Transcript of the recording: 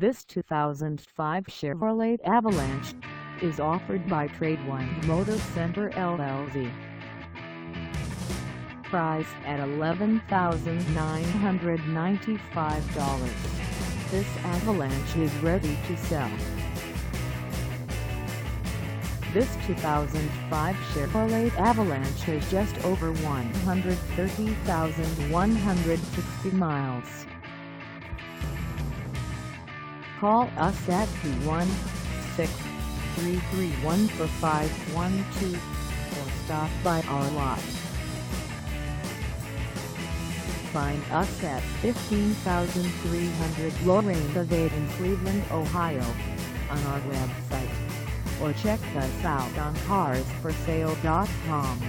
This 2005 Chevrolet Avalanche is offered by Trade One Motor Center LLC. Price at $11,995. This Avalanche is ready to sell. This 2005 Chevrolet Avalanche has just over 130,160 miles. Call us at 216-331-4512 or stop by our lot. Find us at 15,300 Lorraine Ave in Cleveland, Ohio, on our website, or check us out on carsforsale.com.